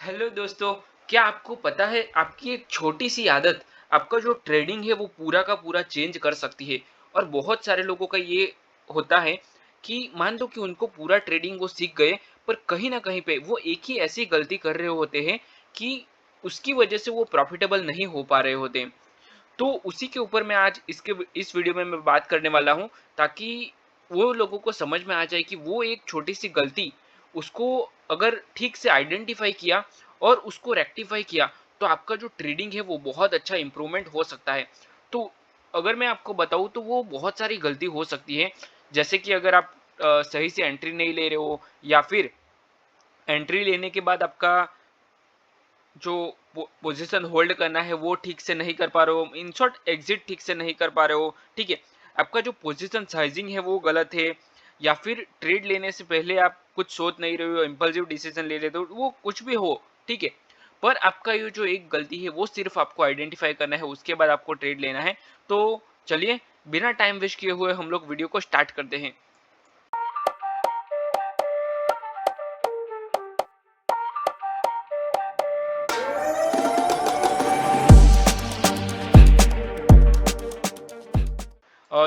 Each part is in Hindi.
हेलो दोस्तों। क्या आपको पता है आपकी एक छोटी सी आदत आपका जो ट्रेडिंग है वो पूरा का पूरा चेंज कर सकती है। और बहुत सारे लोगों का ये होता है कि मान लो कि उनको पूरा ट्रेडिंग वो सीख गए, पर कहीं ना कहीं पे वो एक ही ऐसी गलती कर रहे होते हैं कि उसकी वजह से वो प्रॉफिटेबल नहीं हो पा रहे होते। तो उसी के ऊपर मैं आज इस वीडियो में मैं बात करने वाला हूँ, ताकि वो लोगों को समझ में आ जाए कि वो एक छोटी सी गलती उसको अगर ठीक से आइडेंटिफाई किया और उसको रेक्टिफाई किया, तो आपका जो ट्रेडिंग है वो बहुत अच्छा इंप्रूवमेंट हो सकता है। तो अगर मैं आपको बताऊं तो वो बहुत सारी गलती हो सकती है। जैसे कि अगर आप सही से एंट्री नहीं ले रहे हो, या फिर एंट्री लेने के बाद आपका जो पोजीशन होल्ड करना है वो ठीक से नहीं कर पा रहे हो, इन शॉर्ट एग्जिट ठीक से नहीं कर पा रहे हो, ठीक है। आपका जो पोजीशन साइजिंग है वो गलत है, या फिर ट्रेड लेने से पहले आप कुछ सोच नहीं रहे हो, इंपल्सिव डिसीजन ले लेते हो, वो कुछ भी हो, ठीक है। पर आपका ये जो एक गलती है वो सिर्फ आपको आइडेंटिफाई करना है, उसके बाद आपको ट्रेड लेना है। तो चलिए, बिना टाइम वेस्ट किए हुए हम लोग वीडियो को स्टार्ट करते हैं।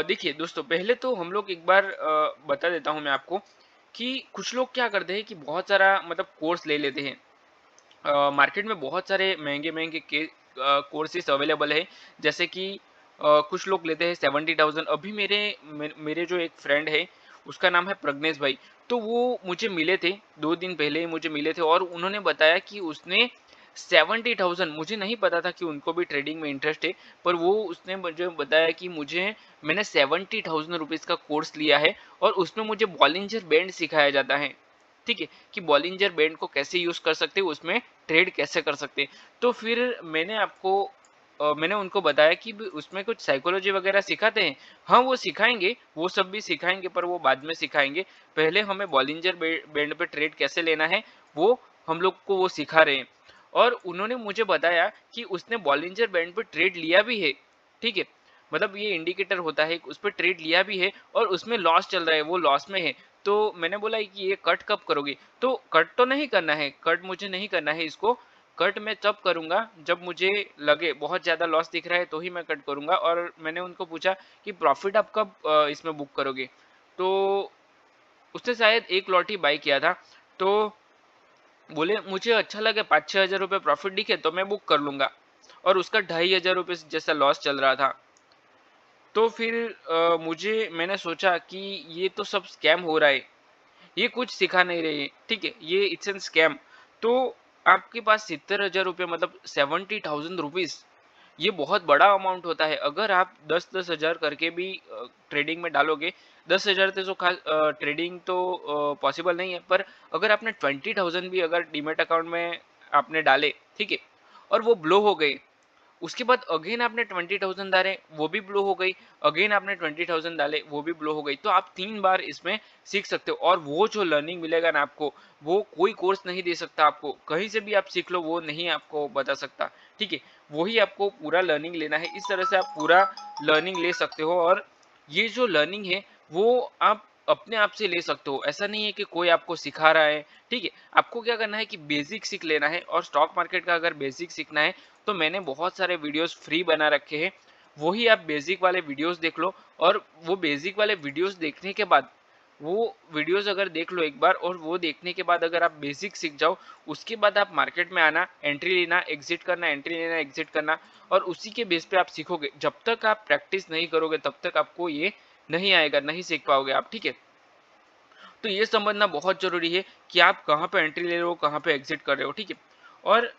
देखिए दोस्तों, पहले तो हम लोग एक बार बता देता हूँ मैं आपको कि कुछ लोग क्या करते हैं कि बहुत सारा मतलब कोर्स ले लेते हैं। मार्केट में बहुत सारे महंगे-महंगे के कोर्सेज़ अवेलेबल है। जैसे कि कुछ लोग लेते हैं 70,000। अभी मेरे जो एक फ्रेंड है, उसका नाम है प्रज्ञेश भाई। तो वो मुझे मिले थे, 2 दिन पहले ही मुझे मिले थे, और उन्होंने बताया कि उसने 70,000, मुझे नहीं पता था कि उनको भी ट्रेडिंग में इंटरेस्ट है, पर वो उसने मुझे बताया कि मैंने 70,000 रुपीज़ का कोर्स लिया है, और उसमें मुझे बॉलिंजर बैंड सिखाया जाता है। ठीक है? कि बॉलिंजर बैंड को कैसे यूज़ कर सकते हैं, उसमें ट्रेड कैसे कर सकते हैं। तो फिर मैंने उनको बताया कि उसमें कुछ साइकोलॉजी वगैरह सिखाते हैं। हाँ, वो सिखाएँगे, वो सब भी सिखाएँगे, पर वो बाद में सिखाएँगे। पहले हमें बॉलिंजर बैंड पे ट्रेड कैसे लेना है, वो हम लोग को वो सिखा रहे हैं। और उन्होंने मुझे बताया कि उसने बॉलिंजर बैंड पे ट्रेड लिया भी है, ठीक है? मतलब ये इंडिकेटर होता है, उस पे ट्रेड लिया भी है, और उसमें लॉस चल रहा है, वो लॉस में है। तो मैंने बोला कि ये कट कब करोगे? तो कट तो नहीं करना है, कट मुझे नहीं करना है इसको। कट मैं तब करूँगा जब मुझे लगे बहुत ज़्यादा लॉस दिख रहा है, तो ही मैं कट करूँगा। और मैंने उनको पूछा कि प्रॉफ़िट आप कब इसमें बुक करोगे? तो उसने शायद 1 लॉट ही बाय किया था। तो बोले मुझे अच्छा लगे, 5-6 हज़ार रुपए प्रॉफ़िट दिखे तो मैं बुक कर लूँगा। और उसका 2,500 रुपए जैसा लॉस चल रहा था। तो फिर मैंने सोचा कि ये तो सब स्कैम हो रहा है। ये कुछ सिखा नहीं रहे, ठीक है? ये इट्स एन स्कैम। तो आपके पास 70,000 रुपए, मतलब 70,000 रुपीज़, ये बहुत बड़ा अमाउंट होता है। अगर आप 10-10 हज़ार करके भी ट्रेडिंग में डालोगे, 10,000 से तो ट्रेडिंग तो पॉसिबल नहीं है, पर अगर आपने 20,000 भी अगर डीमैट अकाउंट में आपने डाले, ठीक है? और वो ब्लो हो गए, उसके बाद अगेन आपने 20,000 डाले, वो भी ब्लो हो गई, अगेन आपने 20,000 डाले, वो भी ब्लो हो गई। तो आप 3 बार इसमें सीख सकते हो, और वो जो लर्निंग मिलेगा ना आपको, वो कोई कोर्स नहीं दे सकता आपको। कहीं से भी आप सीख लो, वो नहीं आपको बता सकता, ठीक है? वही आपको पूरा लर्निंग लेना है। इस तरह से आप पूरा लर्निंग ले सकते हो, और ये जो लर्निंग है, वो आप अपने आप से ले सकते हो। ऐसा नहीं है कि कोई आपको सिखा रहा है, ठीक है? आपको क्या करना है कि बेसिक सीख लेना है, और स्टॉक मार्केट का अगर बेसिक सीखना है, तो मैंने बहुत सारे वीडियोस फ्री बना रखे हैं। वही आप बेसिक वाले वीडियोस देख लो, और वो बेसिक वाले वीडियोस देखने के बाद, वो वीडियोस अगर देख लो एक बार, और वो देखने के बाद अगर आप बेसिक सीख जाओ, उसके बाद आप मार्केट में आना, एंट्री लेना, एग्जिट करना, एंट्री लेना, एग्जिट करना, और उसी के बेस पे आप सीखोगे। जब तक आप प्रैक्टिस नहीं करोगे, तब तक आपको ये नहीं आएगा, नहीं सीख पाओगे आप, ठीक है? तो ये समझना बहुत ज़रूरी है कि आप कहाँ पे एंट्री ले रहे हो, कहाँ पे एग्जिट कर रहे हो, ठीक है? और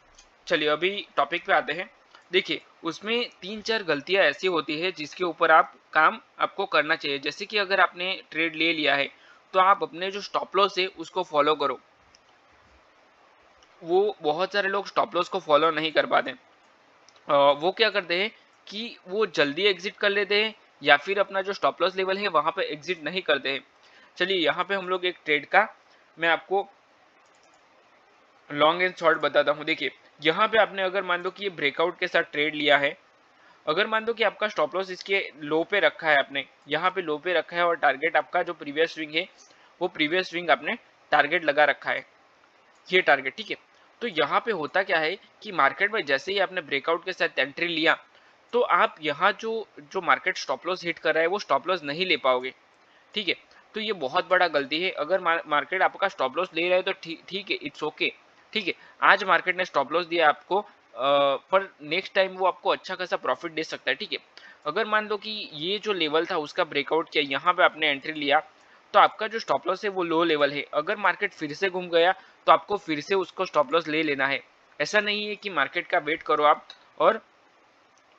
चलिए अभी टॉपिक पे आते हैं। देखिए, उसमें 3-4 गलतियाँ ऐसी होती है जिसके ऊपर आप काम आपको करना चाहिए। जैसे कि अगर आपने ट्रेड ले लिया है, तो आप अपने जो स्टॉप लॉस है उसको फ़ॉलो करो। वो बहुत सारे लोग स्टॉप लॉस को फ़ॉलो नहीं कर पाते। वो क्या करते हैं कि वो जल्दी एग्जिट कर लेते हैं, या फिर अपना जो स्टॉप लॉस लेवल है वहाँ पे एग्जिट नहीं करते हैं। चलिए यहाँ पे हम लोग एक ट्रेड का मैं आपको लॉन्ग एंड शॉर्ट बताता हूँ। देखिए, यहाँ पे आपने अगर मान लो कि ये ब्रेकआउट के साथ ट्रेड लिया है, अगर मान लो कि आपका स्टॉप लॉस इसके लो पे रखा है, आपने यहाँ पे लो पे रखा है, और टारगेट आपका जो प्रीवियस स्विंग है, वो प्रीवियस स्विंग आपने टारगेट लगा रखा है, ये टारगेट, ठीक है? तो यहाँ पे होता क्या है कि मार्केट में जैसे ही आपने ब्रेकआउट के साथ एंट्री लिया, तो आप यहाँ जो जो मार्केट स्टॉप लॉस हिट कर रहा है वो स्टॉप लॉस नहीं ले पाओगे, ठीक है। तो ये बहुत बड़ा गलती है। अगर मार्केट आपका स्टॉप लॉस ले रहा है तो ठीक है, इट्स ओके, ठीक है। आज मार्केट ने स्टॉप लॉस दिया आपको, पर नेक्स्ट टाइम वो आपको अच्छा खासा प्रॉफिट दे सकता है, ठीक है। अगर मान लो कि ये जो लेवल था उसका ब्रेकआउट किया, यहाँ पे आपने एंट्री लिया, तो आपका जो स्टॉप लॉस है वो लो लेवल है। अगर मार्केट फिर से घूम गया तो आपको फिर से उसको स्टॉप लॉस ले लेना है। ऐसा नहीं है कि मार्केट का वेट करो आप और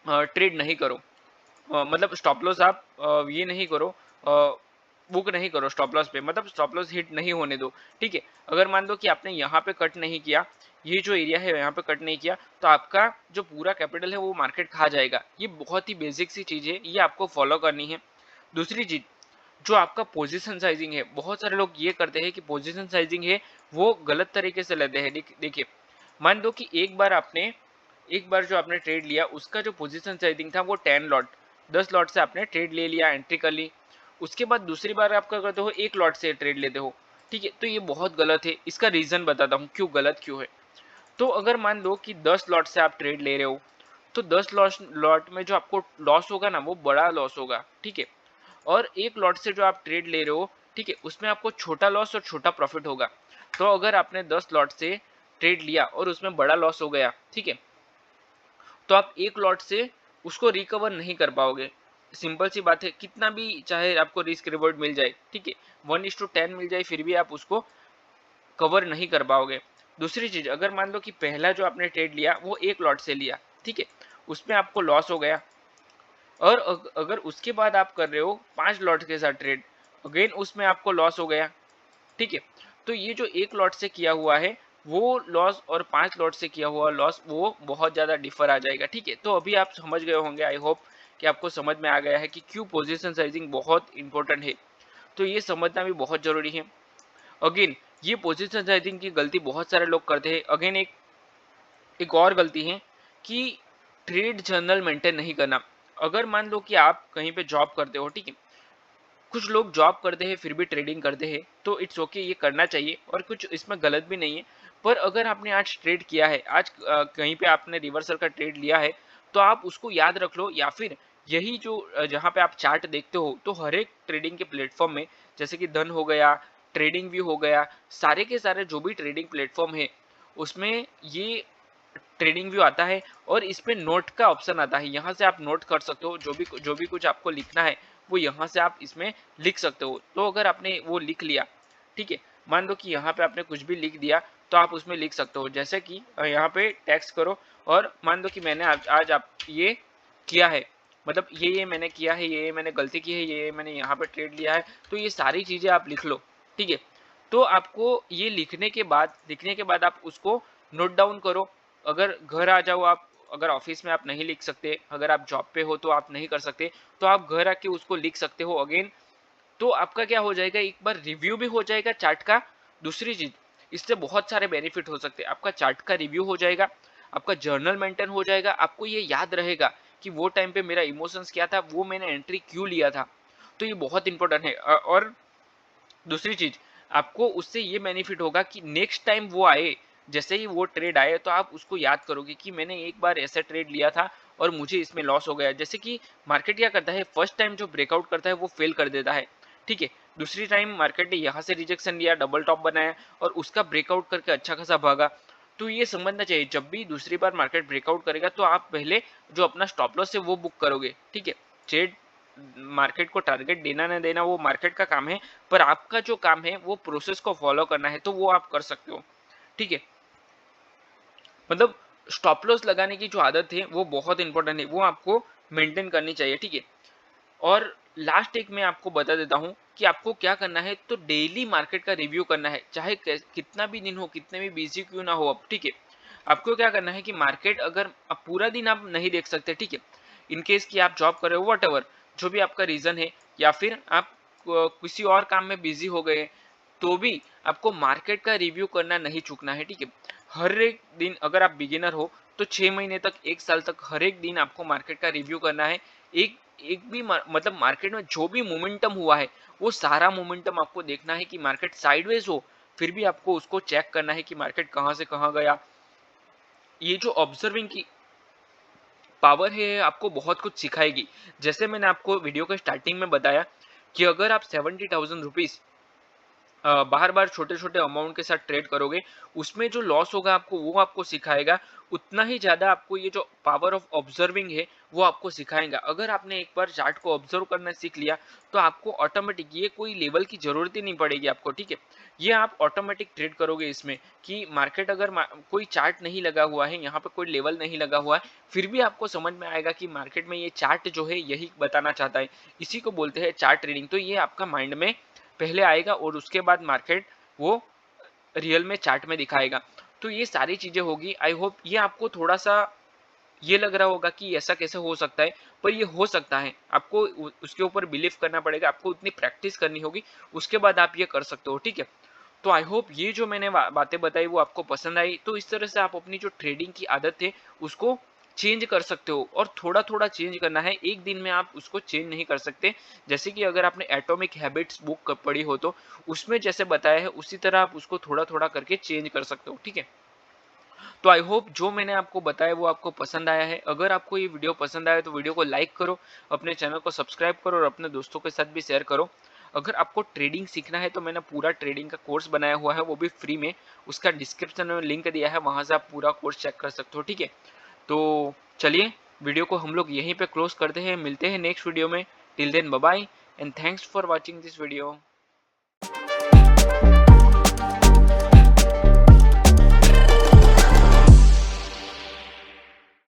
ट्रेड नहीं करो, मतलब स्टॉप लॉस आप ये नहीं करो, बुक नहीं करो स्टॉप लॉस पे, मतलब स्टॉप लॉस हिट नहीं होने दो, ठीक है। अगर मान लो कि आपने यहाँ पे कट नहीं किया, ये जो एरिया है यहाँ पे कट नहीं किया, तो आपका जो पूरा कैपिटल है वो मार्केट खा जाएगा। ये बहुत ही बेसिक सी चीज है, ये आपको फॉलो करनी है। दूसरी चीज, जो आपका पोजीशन साइजिंग है, बहुत सारे लोग ये करते हैं कि पोजीशन साइजिंग है वो गलत तरीके से लेते हैं। देखिए, मान लो कि एक बार जो आपने ट्रेड लिया उसका जो पोजीशन साइजिंग था वो 10 लॉट से आपने ट्रेड ले लिया, एंट्री कर ली। उसके बाद दूसरी बार आप क्या करते हो, एक लॉट से ट्रेड लेते हो, ठीक है। तो ये बहुत गलत है। इसका रीजन बताता हूँ क्यों गलत क्यों है। तो अगर मान लो कि 10 लॉट से आप ट्रेड ले रहे हो, तो 10 लॉट में जो आपको लॉस होगा ना वो बड़ा लॉस होगा, ठीक है। और एक लॉट से जो आप ट्रेड ले रहे हो, ठीक है, उसमें आपको छोटा लॉस और छोटा प्रॉफिट होगा। तो अगर आपने 10 लॉट से ट्रेड लिया और उसमें बड़ा लॉस हो गया, ठीक है, तो आप एक लॉट से उसको रिकवर नहीं कर पाओगे। सिंपल सी बात है, कितना भी चाहे आपको रिस्क रिवॉर्ड मिल जाए, ठीक है, 1:10 मिल जाए, फिर भी आप उसको कवर नहीं कर पाओगे। दूसरी चीज, अगर मान लो कि पहला जो आपने ट्रेड लिया वो एक लॉट से लिया, ठीक है, उसमें आपको लॉस हो गया, और अगर उसके बाद आप कर रहे हो 5 लॉट के साथ ट्रेड, अगेन उसमें आपको लॉस हो गया, ठीक है। तो ये जो एक लॉट से किया हुआ है वो लॉस और 5 लॉट से किया हुआ लॉस वो बहुत ज्यादा डिफर आ जाएगा, ठीक है। तो अभी आप समझ गए होंगे, आई होप कि आपको समझ में आ गया है कि क्यों पोजीशन साइजिंग बहुत इंपॉर्टेंट है। तो ये समझना भी बहुत जरूरी है। अगेन, ये पोजीशन साइजिंग की गलती बहुत सारे लोग करते हैं। अगेन एक और गलती है कि ट्रेड जर्नल मेंटेन नहीं करना। अगर मान लो कि आप कहीं पे जॉब करते हो, ठीक है, कुछ लोग जॉब करते हैं फिर भी ट्रेडिंग करते हैं, तो इट्स ओके, ये करना चाहिए और कुछ इसमें गलत भी नहीं है। पर अगर आपने आज ट्रेड किया है, आज कहीं पे आपने रिवर्सल का ट्रेड लिया है, तो आप उसको याद रख लो, या फिर यही जो जहाँ पे आप चार्ट देखते हो, तो हर एक ट्रेडिंग के प्लेटफॉर्म में, जैसे कि धन हो गया, ट्रेडिंग व्यू हो गया, सारे के सारे जो भी ट्रेडिंग प्लेटफॉर्म है उसमें ये ट्रेडिंग व्यू आता है, और इसमें नोट का ऑप्शन आता है। यहाँ से आप नोट कर सकते हो, जो भी कुछ आपको लिखना है वो यहाँ से आप इसमें लिख सकते हो। तो अगर आपने वो लिख लिया, ठीक है, मान लो कि यहाँ पे आपने कुछ भी लिख दिया, तो आप उसमें लिख सकते हो, जैसे कि यहाँ पे टेक्स्ट करो, और मान लो कि मैंने आज आप ये किया है, मतलब ये मैंने किया है, ये मैंने गलती की है, ये मैंने यहाँ पे ट्रेड लिया है, तो ये सारी चीजें आप लिख लो, ठीक है। तो आपको ये लिखने के बाद आप उसको नोट डाउन करो। अगर घर आ जाओ आप, अगर ऑफिस में आप नहीं लिख सकते, अगर आप जॉब पे हो तो आप नहीं कर सकते, तो आप घर आके उसको लिख सकते हो अगेन। तो आपका क्या हो जाएगा, एक बार रिव्यू भी हो जाएगा चार्ट का। दूसरी चीज, इससे बहुत सारे बेनिफिट हो सकते हैं। आपका चार्ट का रिव्यू हो जाएगा, आपका जर्नल मेंटेन हो जाएगा, आपको ये याद रहेगा कि वो टाइम पे मेरा इमोशंस क्या था, वो मैंने एंट्री क्यों लिया था। तो ये बहुत इंपॉर्टेंट है। और दूसरी चीज, आपको उससे ये बेनिफिट होगा कि नेक्स्ट टाइम वो आए, जैसे ही वो ट्रेड आए, तो आप उसको याद करोगे कि मैंने एक बार ऐसा ट्रेड लिया था और मुझे इसमें लॉस हो गया। जैसे कि मार्केट क्या करता है, फर्स्ट टाइम जो ब्रेकआउट करता है वो फेल कर देता है, ठीक है। दूसरी टाइम मार्केट ने यहाँ से रिजेक्शन लिया, डबल टॉप बनाया और उसका ब्रेकआउट करके अच्छा खासा भागा। तो ये समझना चाहिए, जब भी दूसरी बार मार्केट ब्रेकआउट करेगा तो आप पहले जो अपना स्टॉप लॉस है वो बुक करोगे, ठीक है। ट्रेड, मार्केट को टारगेट देना ना देना वो मार्केट का काम है, पर आपका जो काम है वो प्रोसेस को फॉलो करना है, तो वो आप कर सकते हो, ठीक है। मतलब स्टॉप लॉस लगाने की जो आदत है वो बहुत इंपॉर्टेंट है, वो आपको मेंटेन करनी चाहिए, ठीक है। और लास्ट एक मैं आपको बता देता हूँ कि आपको क्या करना है, तो डेली मार्केट का रिव्यू करना है, चाहे कितना भी दिन हो, कितने भी बिजी क्यों ना हो, अब ठीक है। आपको क्या करना है कि मार्केट, अगर अब पूरा दिन आप नहीं देख सकते, ठीक है, इन केस कि आप जॉब कर रहे हो, वट जो भी आपका रीजन है, या फिर आप किसी और काम में बिजी हो गए, तो भी आपको मार्केट का रिव्यू करना नहीं चूकना है, ठीक है। हर एक दिन, अगर आप बिगिनर हो तो 6 महीने तक, 1 साल तक, हर एक दिन आपको मार्केट का रिव्यू करना है। एक एक भी मतलब मार्केट में जो भी मोमेंटम हुआ है वो सारा मोमेंटम आपको देखना है कि मार्केट साइडवेज हो, फिर भी आपको उसको चेक करना है कि मार्केट कहाँ से कहाँ गया, ये जो ऑब्जर्विंग की पावर है आपको बहुत कुछ सिखाएगी। जैसे मैंने आपको वीडियो के स्टार्टिंग में बताया कि अगर आप 70,000 रुपीज़ बार-बार छोटे-छोटे अमाउंट के साथ ट्रेड करोगे, उसमें जो लॉस होगा आपको वो आपको सिखाएगा, उतना ही ज़्यादा आपको ये जो पावर ऑफ ऑब्जर्विंग है, वो आपको सिखाएगा। अगर आपने एक बार चार्ट को ऑब्जर्व करना सीख लिया, तो आपको ऑटोमेटिक ये कोई लेवल की ज़रूरत ही नहीं पड़ेगी आपको, ठीक है? ये आप ऑटोमेटिक ट्रेड करोगे इसमें कि मार्केट अगर कोई चार्ट नहीं लगा हुआ है, यहाँ पे कोई लेवल नहीं लगा हुआ है, फिर भी आपको समझ में आएगा कि मार्केट में ये चार्ट जो है यही बताना चाहता है। इसी को बोलते हैं चार्ट ट्रेडिंग। तो ये आपका माइंड में पहले आएगा और उसके बाद मार्केट वो रियल में चार्ट में दिखाएगा। तो ये सारी चीज़ें होगी। आई होप ये आपको थोड़ा-सा ये लग रहा होगा कि ऐसा कैसे हो सकता है, पर ये हो सकता है। आपको उसके ऊपर बिलीव करना पड़ेगा, आपको उतनी प्रैक्टिस करनी होगी, उसके बाद आप ये कर सकते हो, ठीक है? तो आई होप ये जो मैंने बातें बताई वो आपको पसंद आई। तो इस तरह से आप अपनी जो ट्रेडिंग की आदत है उसको चेंज कर सकते हो और थोड़ा-थोड़ा चेंज करना है। एक दिन में आप उसको चेंज नहीं कर सकते। जैसे कि अगर आपने एटॉमिक हैबिट्स बुक पढ़ी हो तो उसमें जैसे बताया है उसी तरह आप उसको थोड़ा-थोड़ा करके चेंज कर सकते हो, ठीक है? तो आई होप जो मैंने आपको बताया वो आपको पसंद आया है। अगर आपको ये वीडियो पसंद आया तो वीडियो को लाइक करो, अपने चैनल को सब्सक्राइब करो और अपने दोस्तों के साथ भी शेयर करो। अगर आपको ट्रेडिंग सीखना है तो मैंने पूरा ट्रेडिंग का कोर्स बनाया हुआ है, वो भी फ्री में। उसका डिस्क्रिप्शन में लिंक दिया है, वहाँ से आप पूरा कोर्स चेक कर सकते हो, ठीक है? तो चलिए वीडियो को हम लोग यहीं पे क्लोज करते हैं, मिलते हैं नेक्स्ट वीडियो में। Till then bye bye and thanks for watching this video.